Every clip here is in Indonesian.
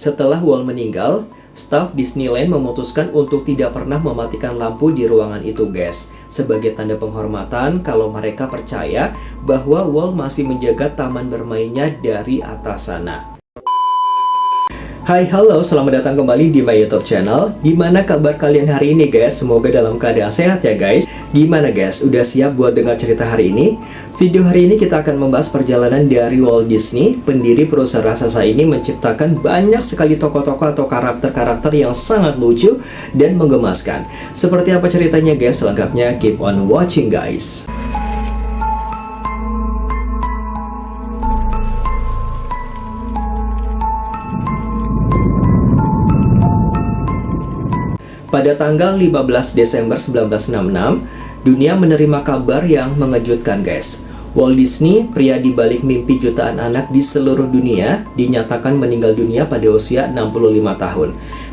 Setelah Walt meninggal, staf Disneyland memutuskan untuk tidak pernah mematikan lampu di ruangan itu, guys. Sebagai tanda penghormatan kalau mereka percaya bahwa Walt masih menjaga taman bermainnya dari atas sana. Hai, halo, selamat datang kembali di my YouTube channel. Gimana kabar kalian hari ini, guys? Semoga dalam keadaan sehat ya, guys. Gimana, guys? Udah siap buat dengar cerita hari ini? Video hari ini kita akan membahas perjalanan dari Walt Disney. Pendiri perusahaan raksasa ini menciptakan banyak sekali tokoh-tokoh atau karakter-karakter yang sangat lucu dan menggemaskan. Seperti apa ceritanya, guys? Selengkapnya keep on watching, guys. Pada tanggal 15 Desember 1966, dunia menerima kabar yang mengejutkan, guys. Walt Disney, pria di balik mimpi jutaan anak di seluruh dunia, dinyatakan meninggal dunia pada usia 65 tahun.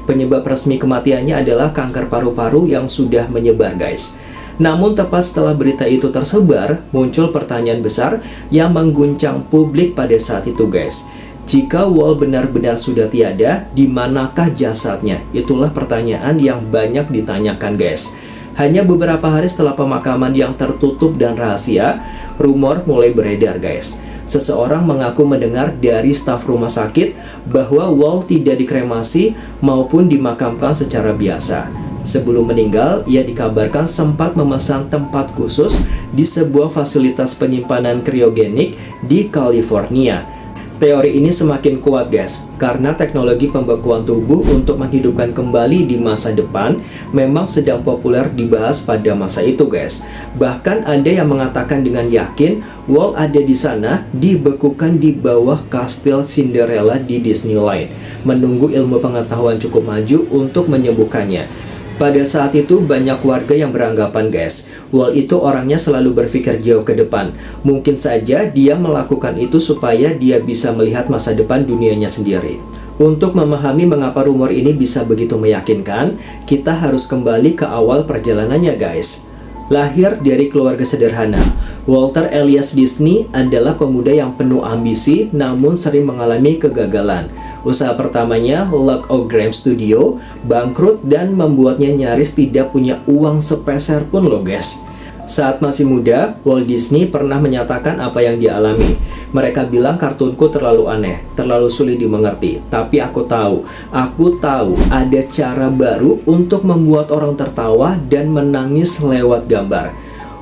Penyebab resmi kematiannya adalah kanker paru-paru yang sudah menyebar, guys. Namun tepat setelah berita itu tersebar, muncul pertanyaan besar yang mengguncang publik pada saat itu, guys. Jika Walt benar-benar sudah tiada, di manakah jasadnya? Itulah pertanyaan yang banyak ditanyakan, guys. Hanya beberapa hari setelah pemakaman yang tertutup dan rahasia, rumor mulai beredar, guys. Seseorang mengaku mendengar dari staf rumah sakit bahwa Walt tidak dikremasi maupun dimakamkan secara biasa. Sebelum meninggal, ia dikabarkan sempat memesan tempat khusus di sebuah fasilitas penyimpanan kriogenik di California. Teori ini semakin kuat, guys, karena teknologi pembekuan tubuh untuk menghidupkan kembali di masa depan memang sedang populer dibahas pada masa itu, guys. Bahkan ada yang mengatakan dengan yakin Walt ada di sana, dibekukan di bawah kastil Cinderella di Disneyland, menunggu ilmu pengetahuan cukup maju untuk menyembuhkannya. Pada saat itu banyak warga yang beranggapan, guys, Walt itu orangnya selalu berpikir jauh ke depan. Mungkin saja dia melakukan itu supaya dia bisa melihat masa depan dunianya sendiri. Untuk memahami mengapa rumor ini bisa begitu meyakinkan, kita harus kembali ke awal perjalanannya, guys. Lahir dari keluarga sederhana, Walter Elias Disney adalah pemuda yang penuh ambisi namun sering mengalami kegagalan. Usaha pertamanya, Luck of Graham Studio, bangkrut dan membuatnya nyaris tidak punya uang sepeser pun loh, guys. Saat masih muda, Walt Disney pernah menyatakan apa yang dia alami. Mereka bilang kartunku terlalu aneh, terlalu sulit dimengerti. Tapi aku tahu ada cara baru untuk membuat orang tertawa dan menangis lewat gambar.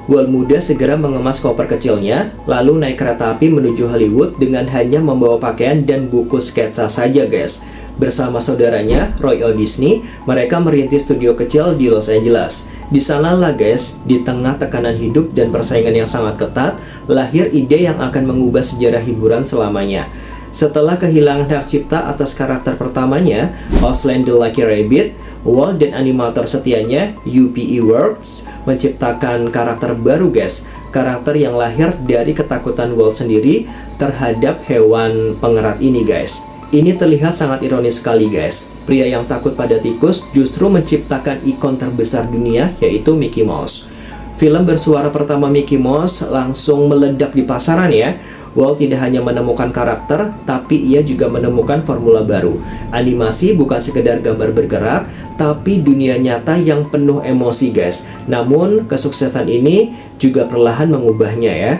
Walt muda segera mengemas koper kecilnya, lalu naik kereta api menuju Hollywood dengan hanya membawa pakaian dan buku sketsa saja, guys. Bersama saudaranya, Roy O. Disney, mereka merintis studio kecil di Los Angeles. Di sanalah, guys, di tengah tekanan hidup dan persaingan yang sangat ketat, lahir ide yang akan mengubah sejarah hiburan selamanya. Setelah kehilangan hak cipta atas karakter pertamanya, Aslan the Lucky Rabbit, Walt dan animator setianya, UPE Works, menciptakan karakter baru, guys. Karakter yang lahir dari ketakutan Walt sendiri terhadap hewan pengerat ini, guys. Ini terlihat sangat ironis sekali, guys. Pria yang takut pada tikus justru menciptakan ikon terbesar dunia, yaitu Mickey Mouse. Film bersuara pertama Mickey Mouse langsung meledak di pasaran ya. Walt tidak hanya menemukan karakter, tapi ia juga menemukan formula baru. Animasi bukan sekedar gambar bergerak, tapi dunia nyata yang penuh emosi, guys. Namun, kesuksesan ini juga perlahan mengubahnya ya.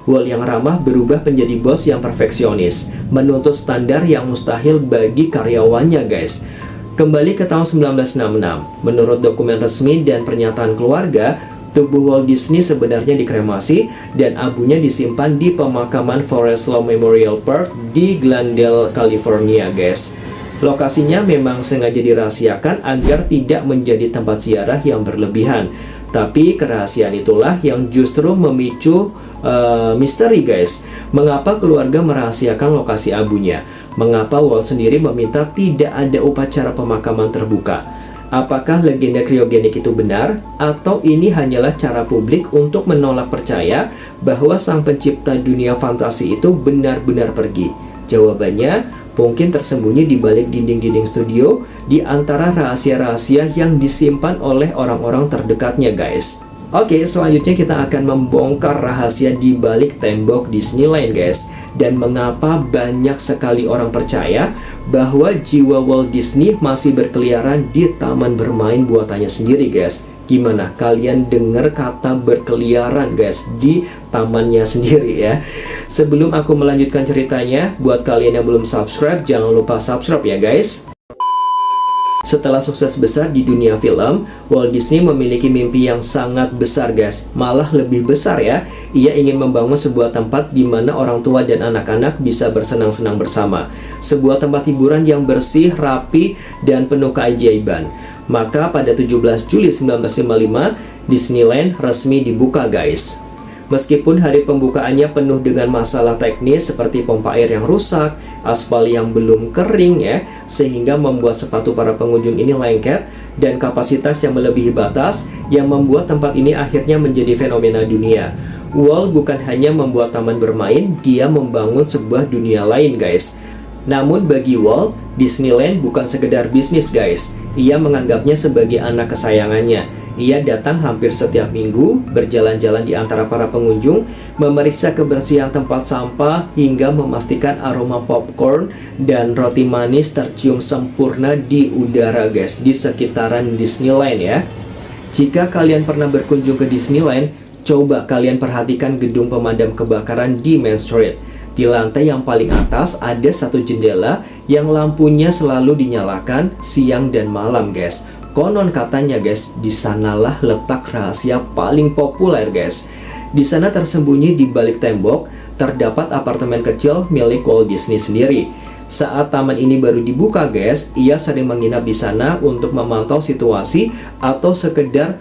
Walt yang ramah berubah menjadi bos yang perfeksionis, menuntut standar yang mustahil bagi karyawannya, guys. Kembali ke tahun 1966, menurut dokumen resmi dan pernyataan keluarga, tubuh Walt Disney sebenarnya dikremasi dan abunya disimpan di pemakaman Forest Lawn Memorial Park di Glendale, California, guys. Lokasinya memang sengaja dirahasiakan agar tidak menjadi tempat ziarah yang berlebihan. Tapi kerahasiaan itulah yang justru memicu misteri, guys. Mengapa keluarga merahasiakan lokasi abunya? Mengapa Walt sendiri meminta tidak ada upacara pemakaman terbuka? Apakah legenda kriogenik itu benar? Atau ini hanyalah cara publik untuk menolak percaya bahwa sang pencipta dunia fantasi itu benar-benar pergi? Jawabannya mungkin tersembunyi di balik dinding-dinding studio, di antara rahasia-rahasia yang disimpan oleh orang-orang terdekatnya, guys. Oke, selanjutnya kita akan membongkar rahasia di balik tembok Disneyland, guys. Dan mengapa banyak sekali orang percaya bahwa jiwa Walt Disney masih berkeliaran di taman bermain buatannya sendiri, guys? Gimana? Kalian dengar kata berkeliaran, guys, di tamannya sendiri ya? Sebelum aku melanjutkan ceritanya, buat kalian yang belum subscribe, jangan lupa subscribe ya, guys. Setelah sukses besar di dunia film, Walt Disney memiliki mimpi yang sangat besar, guys. Malah lebih besar ya. Ia ingin membangun sebuah tempat di mana orang tua dan anak-anak bisa bersenang-senang bersama. Sebuah tempat hiburan yang bersih, rapi, dan penuh keajaiban. Maka pada 17 Juli 1955, Disneyland resmi dibuka, guys. Meskipun hari pembukaannya penuh dengan masalah teknis seperti pompa air yang rusak, aspal yang belum kering ya, sehingga membuat sepatu para pengunjung ini lengket, dan kapasitas yang melebihi batas yang membuat tempat ini akhirnya menjadi fenomena dunia. Walt bukan hanya membuat taman bermain, dia membangun sebuah dunia lain, guys. Namun bagi Walt, Disneyland bukan sekedar bisnis, guys. Ia menganggapnya sebagai anak kesayangannya. Ia datang hampir setiap minggu, berjalan-jalan di antara para pengunjung, memeriksa kebersihan tempat sampah, hingga memastikan aroma popcorn dan roti manis tercium sempurna di udara, guys, di sekitaran Disneyland ya. Jika kalian pernah berkunjung ke Disneyland, coba kalian perhatikan gedung pemadam kebakaran di Main Street. Di lantai yang paling atas ada satu jendela yang lampunya selalu dinyalakan siang dan malam, guys. Konon katanya, guys, di sanalah letak rahasia paling populer, guys. Di sana tersembunyi di balik tembok terdapat apartemen kecil milik Walt Disney sendiri. Saat taman ini baru dibuka, guys, ia sering menginap di sana untuk memantau situasi atau sekedar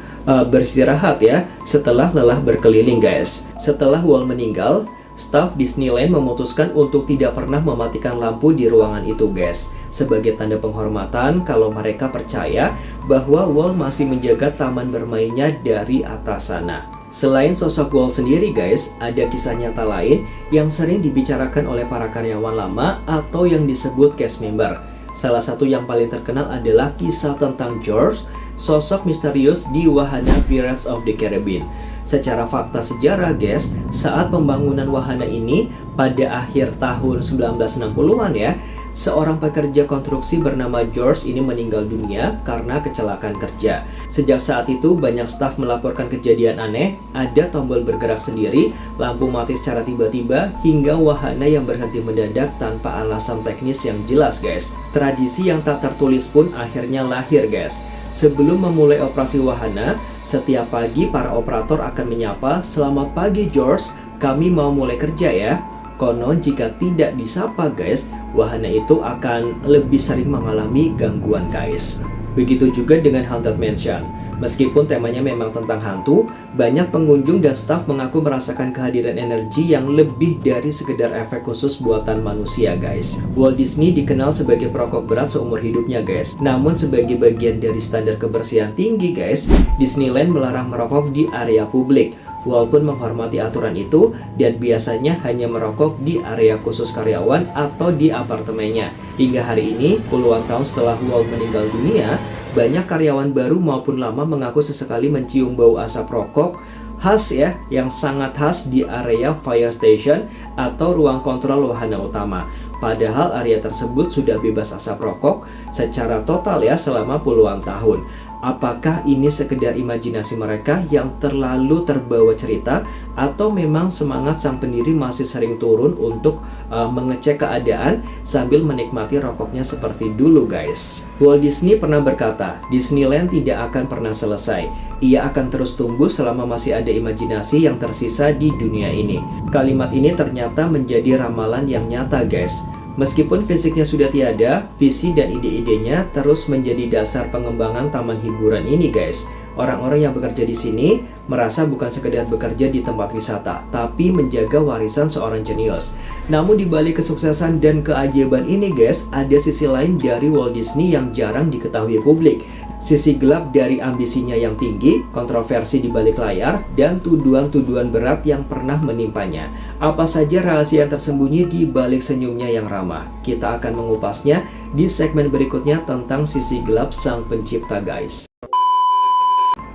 beristirahat ya setelah lelah berkeliling, guys. Setelah Walt meninggal, staf Disneyland memutuskan untuk tidak pernah mematikan lampu di ruangan itu, guys, sebagai tanda penghormatan kalau mereka percaya bahwa Walt masih menjaga taman bermainnya dari atas sana. Selain sosok Walt sendiri, guys, ada kisah nyata lain yang sering dibicarakan oleh para karyawan lama atau yang disebut cast member. Salah satu yang paling terkenal adalah kisah tentang George, sosok misterius di wahana Pirates of the Caribbean. Secara fakta sejarah, guys, saat pembangunan wahana ini pada akhir tahun 1960-an ya, seorang pekerja konstruksi bernama George ini meninggal dunia karena kecelakaan kerja. Sejak saat itu banyak staf melaporkan kejadian aneh, ada tombol bergerak sendiri, lampu mati secara tiba-tiba, hingga wahana yang berhenti mendadak tanpa alasan teknis yang jelas, guys. Tradisi yang tak tertulis pun akhirnya lahir, guys. Sebelum memulai operasi wahana, setiap pagi para operator akan menyapa, "Selamat pagi George, kami mau mulai kerja ya." Konon jika tidak disapa, guys, wahana itu akan lebih sering mengalami gangguan, guys. Begitu juga dengan Haunted Mansion. Meskipun temanya memang tentang hantu, banyak pengunjung dan staf mengaku merasakan kehadiran energi yang lebih dari sekedar efek khusus buatan manusia, guys. Walt Disney dikenal sebagai perokok berat seumur hidupnya, guys. Namun sebagai bagian dari standar kebersihan tinggi, guys, Disneyland melarang merokok di area publik. Walt pun menghormati aturan itu dan biasanya hanya merokok di area khusus karyawan atau di apartemennya. Hingga hari ini, puluhan tahun setelah Walt meninggal dunia, banyak karyawan baru maupun lama mengaku sesekali mencium bau asap rokok khas ya, yang sangat khas di area fire station atau ruang kontrol wahana utama. Padahal area tersebut sudah bebas asap rokok secara total ya selama puluhan tahun. Apakah ini sekedar imajinasi mereka yang terlalu terbawa cerita, atau memang semangat sang pendiri masih sering turun untuk mengecek keadaan sambil menikmati rokoknya seperti dulu, guys? Walt Disney pernah berkata, Disneyland tidak akan pernah selesai. Ia akan terus tumbuh selama masih ada imajinasi yang tersisa di dunia ini. Kalimat ini ternyata menjadi ramalan yang nyata, guys. Meskipun fisiknya sudah tiada, visi dan ide-idenya terus menjadi dasar pengembangan taman hiburan ini, guys. Orang-orang yang bekerja di sini merasa bukan sekedar bekerja di tempat wisata, tapi menjaga warisan seorang jenius. Namun di balik kesuksesan dan keajaiban ini, guys, ada sisi lain dari Walt Disney yang jarang diketahui publik. Sisi gelap dari ambisinya yang tinggi, kontroversi di balik layar, dan tuduhan-tuduhan berat yang pernah menimpanya. Apa saja rahasia yang tersembunyi di balik senyumnya yang ramah? Kita akan mengupasnya di segmen berikutnya tentang sisi gelap sang pencipta, guys.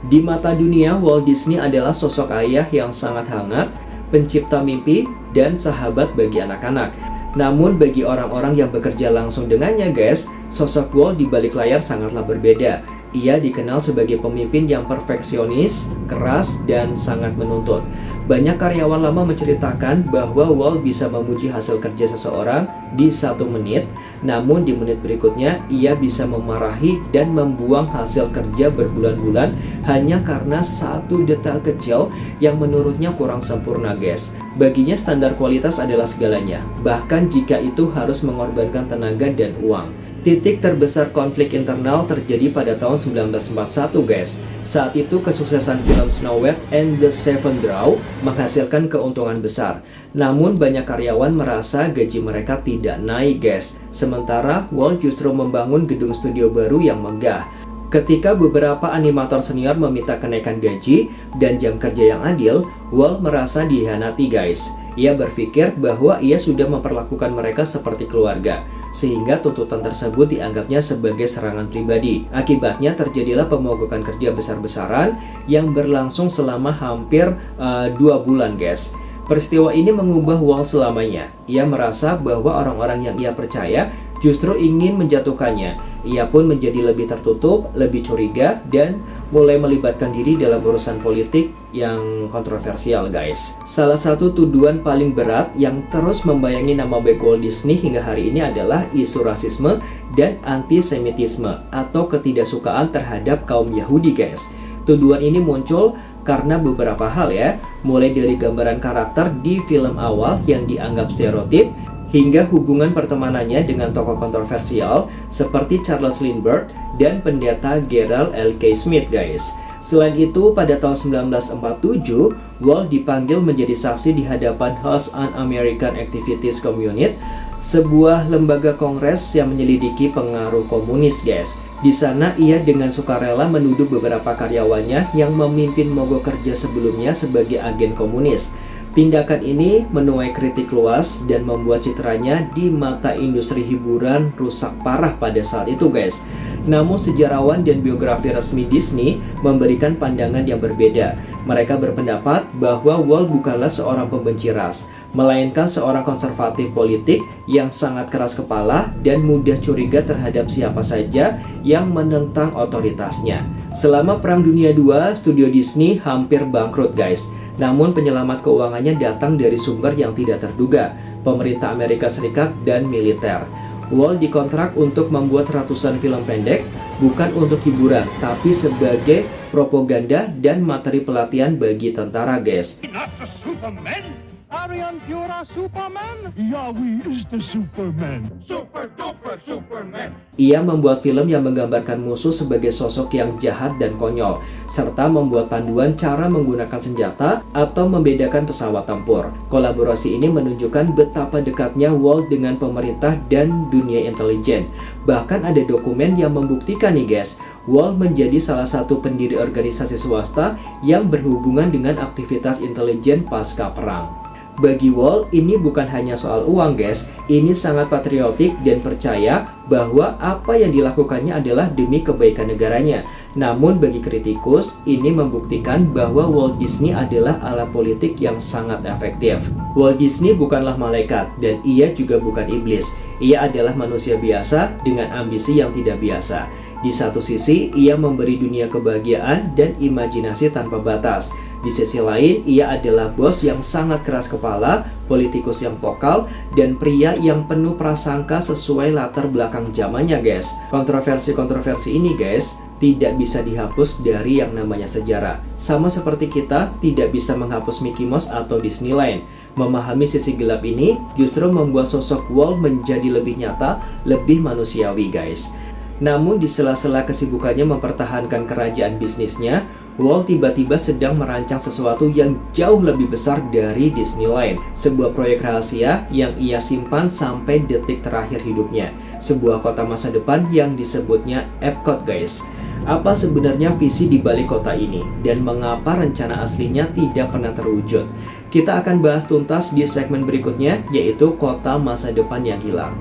Di mata dunia, Walt Disney adalah sosok ayah yang sangat hangat, pencipta mimpi, dan sahabat bagi anak-anak. Namun bagi orang-orang yang bekerja langsung dengannya guys, sosok Walt di balik layar sangatlah berbeda. Ia dikenal sebagai pemimpin yang perfeksionis, keras, dan sangat menuntut. Banyak karyawan lama menceritakan bahwa Walt bisa memuji hasil kerja seseorang di 1 menit, namun di menit berikutnya ia bisa memarahi dan membuang hasil kerja berbulan-bulan hanya karena satu detail kecil yang menurutnya kurang sempurna guys. Baginya standar kualitas adalah segalanya, bahkan jika itu harus mengorbankan tenaga dan uang. Titik terbesar konflik internal terjadi pada tahun 1941 guys. Saat itu kesuksesan film Snow White and the Seven Dwarfs menghasilkan keuntungan besar. Namun banyak karyawan merasa gaji mereka tidak naik guys. Sementara Walt justru membangun gedung studio baru yang megah. Ketika beberapa animator senior meminta kenaikan gaji dan jam kerja yang adil, Walt merasa dihianati guys. Ia berpikir bahwa ia sudah memperlakukan mereka seperti keluarga, sehingga tuntutan tersebut dianggapnya sebagai serangan pribadi. Akibatnya terjadilah pemogokan kerja besar-besaran yang berlangsung selama hampir 2 bulan guys. Peristiwa ini mengubah Walt selamanya. Ia merasa bahwa orang-orang yang ia percaya justru ingin menjatuhkannya. Ia pun menjadi lebih tertutup, lebih curiga, dan mulai melibatkan diri dalam urusan politik yang kontroversial guys. Salah satu tuduhan paling berat yang terus membayangi nama baik Walt Disney hingga hari ini adalah isu rasisme dan antisemitisme atau ketidaksukaan terhadap kaum Yahudi guys. Tuduhan ini muncul karena beberapa hal ya, mulai dari gambaran karakter di film awal yang dianggap stereotip, hingga hubungan pertemanannya dengan tokoh kontroversial seperti Charles Lindbergh dan pendeta Gerald L.K. Smith guys. Selain itu, pada tahun 1947, Walt dipanggil menjadi saksi di hadapan House Un-American Activities Committee, sebuah lembaga kongres yang menyelidiki pengaruh komunis guys. Di sana ia dengan sukarela menuduh beberapa karyawannya yang memimpin mogok kerja sebelumnya sebagai agen komunis. Tindakan ini menuai kritik luas dan membuat citranya di mata industri hiburan rusak parah pada saat itu guys. Namun sejarawan dan biografi resmi Disney memberikan pandangan yang berbeda. Mereka berpendapat bahwa Walt bukanlah seorang pembenci ras, melainkan seorang konservatif politik yang sangat keras kepala dan mudah curiga terhadap siapa saja yang menentang otoritasnya. Selama Perang Dunia II, studio Disney hampir bangkrut guys. Namun penyelamat keuangannya datang dari sumber yang tidak terduga, pemerintah Amerika Serikat dan militer. Walt dikontrak untuk membuat ratusan film pendek, bukan untuk hiburan, tapi sebagai propaganda dan materi pelatihan bagi tentara guys. Arian Pura Superman? Yahweh is the Superman. Super duper Superman. Ia membuat film yang menggambarkan musuh sebagai sosok yang jahat dan konyol, serta membuat panduan cara menggunakan senjata atau membedakan pesawat tempur. Kolaborasi ini menunjukkan betapa dekatnya Walt dengan pemerintah dan dunia intelijen. Bahkan ada dokumen yang membuktikan nih guys, Walt menjadi salah satu pendiri organisasi swasta yang berhubungan dengan aktivitas intelijen pasca perang. Bagi Walt, ini bukan hanya soal uang guys, ini sangat patriotik dan percaya bahwa apa yang dilakukannya adalah demi kebaikan negaranya. Namun bagi kritikus, ini membuktikan bahwa Walt Disney adalah alat politik yang sangat efektif. Walt Disney bukanlah malaikat dan ia juga bukan iblis. Ia adalah manusia biasa dengan ambisi yang tidak biasa. Di satu sisi, ia memberi dunia kebahagiaan dan imajinasi tanpa batas. Di sisi lain, ia adalah bos yang sangat keras kepala, politikus yang vokal, dan pria yang penuh prasangka sesuai latar belakang zamannya guys. Kontroversi-kontroversi ini guys, tidak bisa dihapus dari yang namanya sejarah. Sama seperti kita tidak bisa menghapus Mickey Mouse atau Disneyland. Memahami sisi gelap ini justru membuat sosok Walt menjadi lebih nyata, lebih manusiawi guys. Namun di sela-sela kesibukannya mempertahankan kerajaan bisnisnya, Walt tiba-tiba sedang merancang sesuatu yang jauh lebih besar dari Disneyland. Sebuah proyek rahasia yang ia simpan sampai detik terakhir hidupnya. Sebuah kota masa depan yang disebutnya Epcot guys. Apa sebenarnya visi di balik kota ini? Dan mengapa rencana aslinya tidak pernah terwujud? Kita akan bahas tuntas di segmen berikutnya, yaitu kota masa depan yang hilang.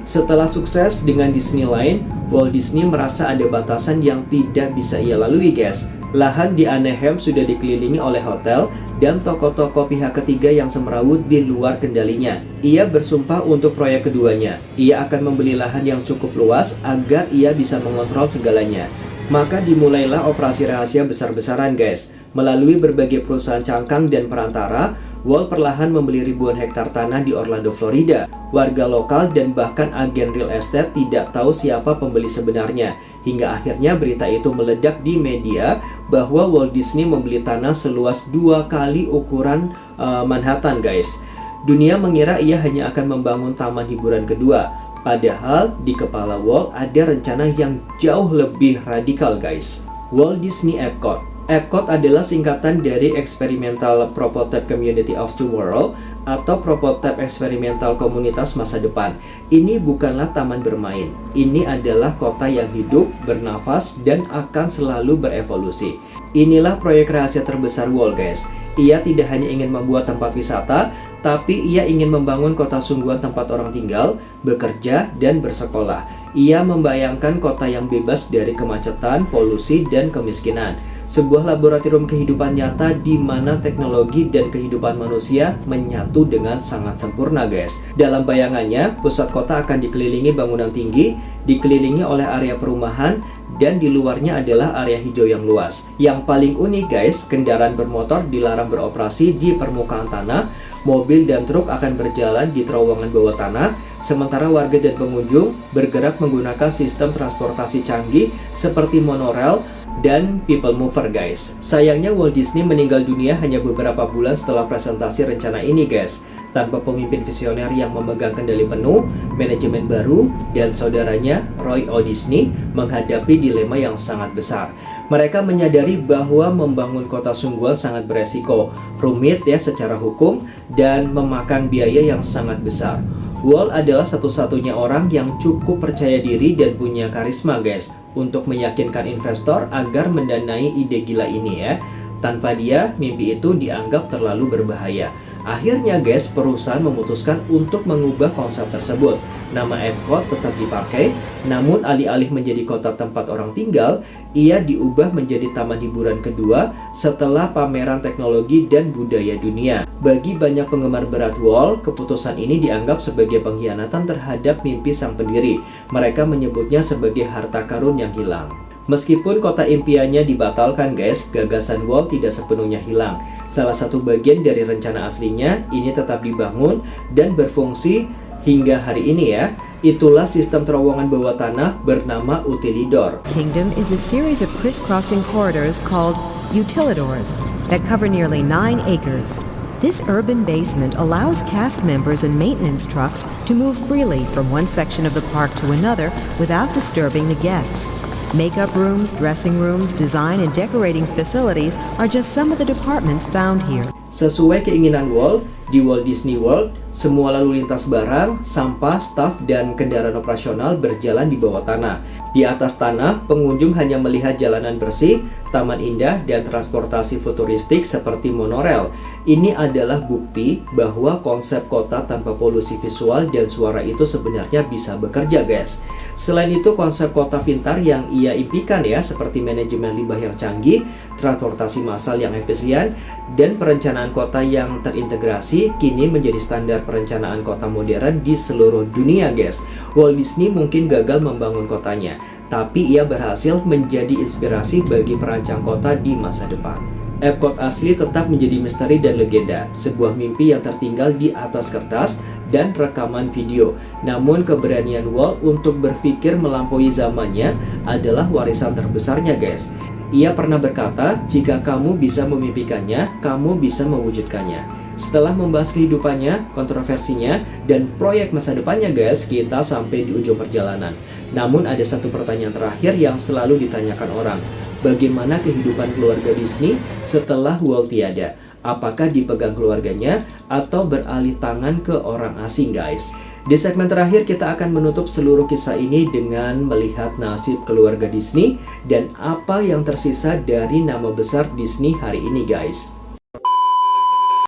Setelah sukses dengan Disneyland, Walt Disney merasa ada batasan yang tidak bisa ia lalui guys. Lahan di Anaheim sudah dikelilingi oleh hotel dan tokoh-tokoh pihak ketiga yang semrawut di luar kendalinya. Ia bersumpah untuk proyek keduanya. Ia akan membeli lahan yang cukup luas agar ia bisa mengontrol segalanya. Maka dimulailah operasi rahasia besar-besaran guys. Melalui berbagai perusahaan cangkang dan perantara, Walt perlahan membeli ribuan hektar tanah di Orlando, Florida. Warga lokal dan bahkan agen real estate tidak tahu siapa pembeli sebenarnya. Hingga akhirnya berita itu meledak di media bahwa Walt Disney membeli tanah seluas 2 kali ukuran Manhattan guys. Dunia mengira ia hanya akan membangun taman hiburan kedua. Padahal di kepala Walt ada rencana yang jauh lebih radikal guys. Walt Disney Epcot. Epcot adalah singkatan dari Experimental Prototype Community of Tomorrow atau Prototype Eksperimental Komunitas Masa Depan. Ini bukanlah taman bermain. Ini adalah kota yang hidup, bernafas, dan akan selalu berevolusi. Inilah proyek rahasia terbesar Walt guys. Ia tidak hanya ingin membuat tempat wisata, tapi ia ingin membangun kota sungguhan tempat orang tinggal, bekerja, dan bersekolah. Ia membayangkan kota yang bebas dari kemacetan, polusi, dan kemiskinan. Sebuah laboratorium kehidupan nyata di mana teknologi dan kehidupan manusia menyatu dengan sangat sempurna guys. Dalam bayangannya, pusat kota akan dikelilingi bangunan tinggi, dikelilingi oleh area perumahan, dan di luarnya adalah area hijau yang luas. Yang paling unik guys, kendaraan bermotor dilarang beroperasi di permukaan tanah, mobil dan truk akan berjalan di terowongan bawah tanah, sementara warga dan pengunjung bergerak menggunakan sistem transportasi canggih seperti monorail dan people mover guys. Sayangnya Walt Disney meninggal dunia hanya beberapa bulan setelah presentasi rencana ini guys. Tanpa pemimpin visioner yang memegang kendali penuh, manajemen baru, dan saudaranya Roy O. Disney menghadapi dilema yang sangat besar. Mereka menyadari bahwa membangun kota sungguhan sangat beresiko, rumit ya secara hukum, dan memakan biaya yang sangat besar. Walt adalah satu-satunya orang yang cukup percaya diri dan punya karisma guys untuk meyakinkan investor agar mendanai ide gila ini ya. Tanpa dia, mimpi itu dianggap terlalu berbahaya. Akhirnya guys, perusahaan memutuskan untuk mengubah konsep tersebut. Nama Epcot tetap dipakai, namun alih-alih menjadi kota tempat orang tinggal, ia diubah menjadi taman hiburan kedua setelah pameran teknologi dan budaya dunia. Bagi banyak penggemar berat Walt, keputusan ini dianggap sebagai pengkhianatan terhadap mimpi sang pendiri. Mereka menyebutnya sebagai harta karun yang hilang. Meskipun kota impiannya dibatalkan guys, gagasan Walt tidak sepenuhnya hilang. Salah satu bagian dari rencana aslinya ini tetap dibangun dan berfungsi hingga hari ini ya. Itulah sistem terowongan bawah tanah bernama Utilidor. Kingdom is a series of crisscrossing corridors called utilidors that cover nearly 9 acres. This urban basement allows cast members and maintenance trucks to move freely from one section of the park to another without disturbing the guests. Makeup rooms, dressing rooms, design and decorating facilities are just some of the departments found here. Sesuai keinginan Walt, di Walt Disney World, semua lalu lintas barang, sampah, staf, dan kendaraan operasional berjalan di bawah tanah. Di atas tanah, pengunjung hanya melihat jalanan bersih, taman indah, dan transportasi futuristik seperti monorail. Ini adalah bukti bahwa konsep kota tanpa polusi visual dan suara itu sebenarnya bisa bekerja guys. Selain itu, konsep kota pintar yang ia impikan ya, seperti manajemen limbah yang canggih, transportasi massal yang efisien, dan perencanaan kota yang terintegrasi kini menjadi standar perencanaan kota modern di seluruh dunia guys. Walt Disney mungkin gagal membangun kotanya, tapi ia berhasil menjadi inspirasi bagi perancang kota di masa depan. Epcot asli tetap menjadi misteri dan legenda, sebuah mimpi yang tertinggal di atas kertas dan rekaman video. Namun keberanian Walt untuk berpikir melampaui zamannya adalah warisan terbesarnya guys. Ia pernah berkata, jika kamu bisa memimpikannya, kamu bisa mewujudkannya. Setelah membahas kehidupannya, kontroversinya, dan proyek masa depannya guys, kita sampai di ujung perjalanan. Namun ada satu pertanyaan terakhir yang selalu ditanyakan orang. Bagaimana kehidupan keluarga Disney setelah Walt tiada? Apakah dipegang keluarganya atau beralih tangan ke orang asing guys? Di segmen terakhir kita akan menutup seluruh kisah ini dengan melihat nasib keluarga Disney dan apa yang tersisa dari nama besar Disney hari ini guys.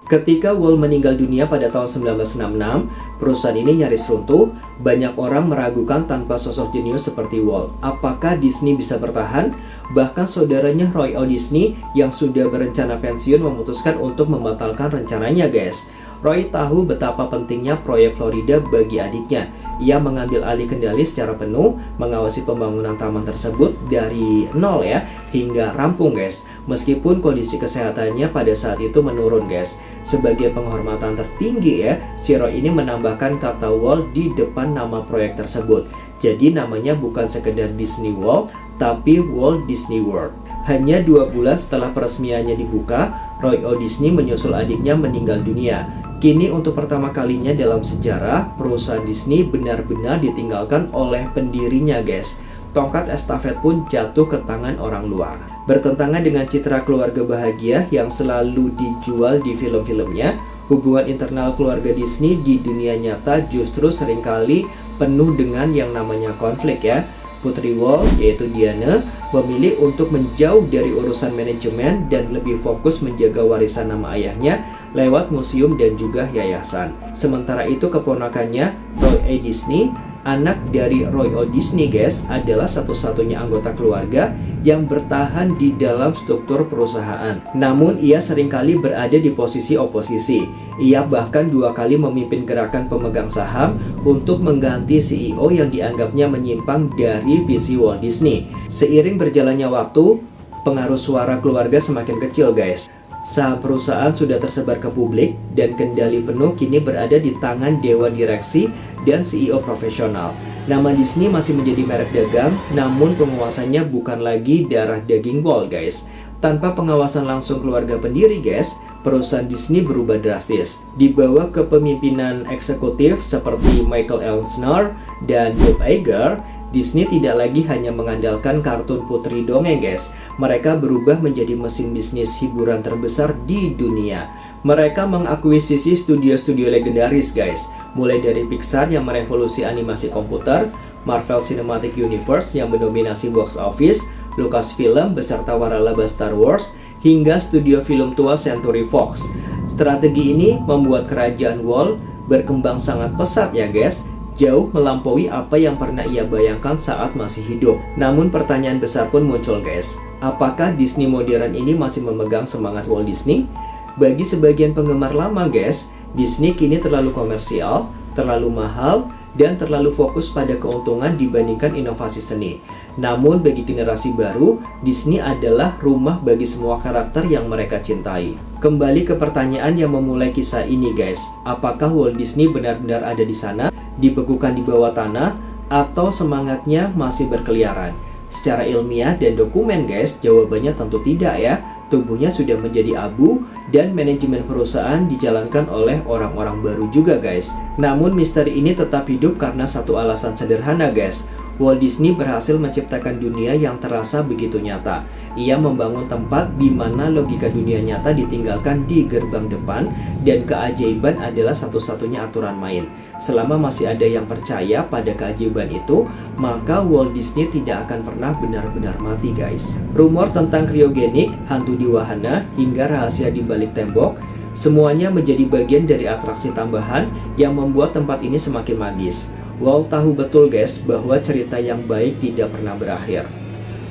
Ketika Walt meninggal dunia pada tahun 1966, perusahaan ini nyaris runtuh. Banyak orang meragukan tanpa sosok jenius seperti Walt, apakah Disney bisa bertahan? Bahkan saudaranya Roy O. Disney yang sudah berencana pensiun memutuskan untuk membatalkan rencananya, guys. Roy tahu betapa pentingnya proyek Florida bagi adiknya. Ia mengambil alih kendali secara penuh, mengawasi pembangunan taman tersebut dari nol ya, hingga rampung, guys. Meskipun kondisi kesehatannya pada saat itu menurun, guys. Sebagai penghormatan tertinggi ya, si Roy ini menambahkan kata Walt di depan nama proyek tersebut. Jadi namanya bukan sekedar Disney World, tapi Walt Disney World. Hanya 2 bulan setelah peresmiannya dibuka, Roy O. Disney menyusul adiknya meninggal dunia. Kini untuk pertama kalinya dalam sejarah, perusahaan Disney benar-benar ditinggalkan oleh pendirinya, guys. Tongkat estafet pun jatuh ke tangan orang luar. Bertentangan dengan citra keluarga bahagia yang selalu dijual di film-filmnya, hubungan internal keluarga Disney di dunia nyata justru seringkali penuh dengan yang namanya konflik ya. Putri Walt, yaitu Diana, memilih untuk menjauh dari urusan manajemen dan lebih fokus menjaga warisan nama ayahnya lewat museum dan juga yayasan. Sementara itu keponakannya, Roy A. Disney, anak dari Roy O. Disney, guys, adalah satu-satunya anggota keluarga yang bertahan di dalam struktur perusahaan. Namun ia seringkali berada di posisi oposisi. Ia bahkan 2 kali memimpin gerakan pemegang saham untuk mengganti CEO yang dianggapnya menyimpang dari visi Walt Disney. Seiring berjalannya waktu, pengaruh suara keluarga semakin kecil, guys. Saham perusahaan sudah tersebar ke publik dan kendali penuh kini berada di tangan dewan direksi dan CEO profesional. Nama Disney masih menjadi merek dagang, namun penguasanya bukan lagi darah daging Walt, guys. Tanpa pengawasan langsung keluarga pendiri, guys, perusahaan Disney berubah drastis. Di bawah kepemimpinan eksekutif seperti Michael Eisner dan Bob Iger, Disney tidak lagi hanya mengandalkan kartun putri dongeng, guys. Mereka berubah menjadi mesin bisnis hiburan terbesar di dunia. Mereka mengakuisisi studio-studio legendaris, guys. Mulai dari Pixar yang merevolusi animasi komputer, Marvel Cinematic Universe yang mendominasi box office, Lucasfilm beserta waralaba Star Wars, hingga studio film tua Century Fox. Strategi ini membuat kerajaan Walt berkembang sangat pesat ya, guys. Jauh melampaui apa yang pernah ia bayangkan saat masih hidup. Namun pertanyaan besar pun muncul, guys. Apakah Disney modern ini masih memegang semangat Walt Disney? Bagi sebagian penggemar lama, guys, Disney kini terlalu komersial, terlalu mahal, dan terlalu fokus pada keuntungan dibandingkan inovasi seni. Namun bagi generasi baru, Disney adalah rumah bagi semua karakter yang mereka cintai. Kembali ke pertanyaan yang memulai kisah ini, guys. Apakah Walt Disney benar-benar ada di sana, dibekukan di bawah tanah, atau semangatnya masih berkeliaran? Secara ilmiah dan dokumen, guys, jawabannya tentu tidak ya. Tubuhnya sudah menjadi abu dan manajemen perusahaan dijalankan oleh orang-orang baru juga, guys. Namun misteri ini tetap hidup karena satu alasan sederhana, guys. Walt Disney berhasil menciptakan dunia yang terasa begitu nyata. Ia membangun tempat di mana logika dunia nyata ditinggalkan di gerbang depan, dan keajaiban adalah satu-satunya aturan main. Selama masih ada yang percaya pada keajaiban itu, maka Walt Disney tidak akan pernah benar-benar mati, guys. Rumor tentang kriogenik, hantu di wahana, hingga rahasia di balik tembok, semuanya menjadi bagian dari atraksi tambahan yang membuat tempat ini semakin magis. Walt tahu betul, guys, bahwa cerita yang baik tidak pernah berakhir.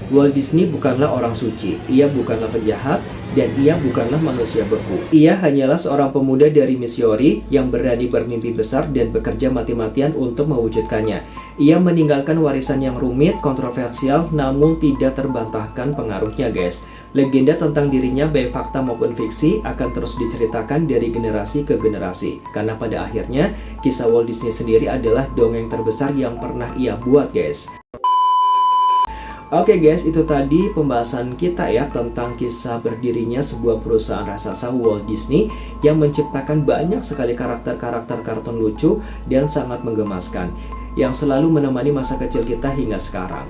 Walt Disney bukanlah orang suci, ia bukanlah penjahat, dan ia bukanlah manusia beku. Ia hanyalah seorang pemuda dari Missouri yang berani bermimpi besar dan bekerja mati-matian untuk mewujudkannya. Ia meninggalkan warisan yang rumit, kontroversial, namun tidak terbantahkan pengaruhnya, guys. Legenda tentang dirinya, baik fakta maupun fiksi, akan terus diceritakan dari generasi ke generasi. Karena pada akhirnya, kisah Walt Disney sendiri adalah dongeng terbesar yang pernah ia buat, guys. Oke, guys, itu tadi pembahasan kita ya tentang kisah berdirinya sebuah perusahaan raksasa Walt Disney yang menciptakan banyak sekali karakter-karakter kartun lucu dan sangat menggemaskan yang selalu menemani masa kecil kita hingga sekarang.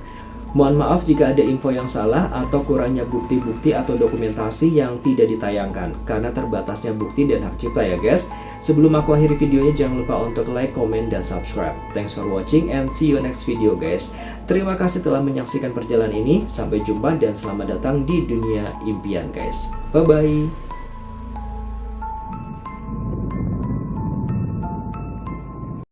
Mohon maaf jika ada info yang salah atau kurangnya bukti-bukti atau dokumentasi yang tidak ditayangkan karena terbatasnya bukti dan hak cipta ya, guys. Sebelum aku akhiri videonya, jangan lupa untuk like, comment, dan subscribe. Thanks for watching and see you next video, guys. Terima kasih telah menyaksikan perjalanan ini. Sampai jumpa dan selamat datang di dunia impian, guys. Bye-bye.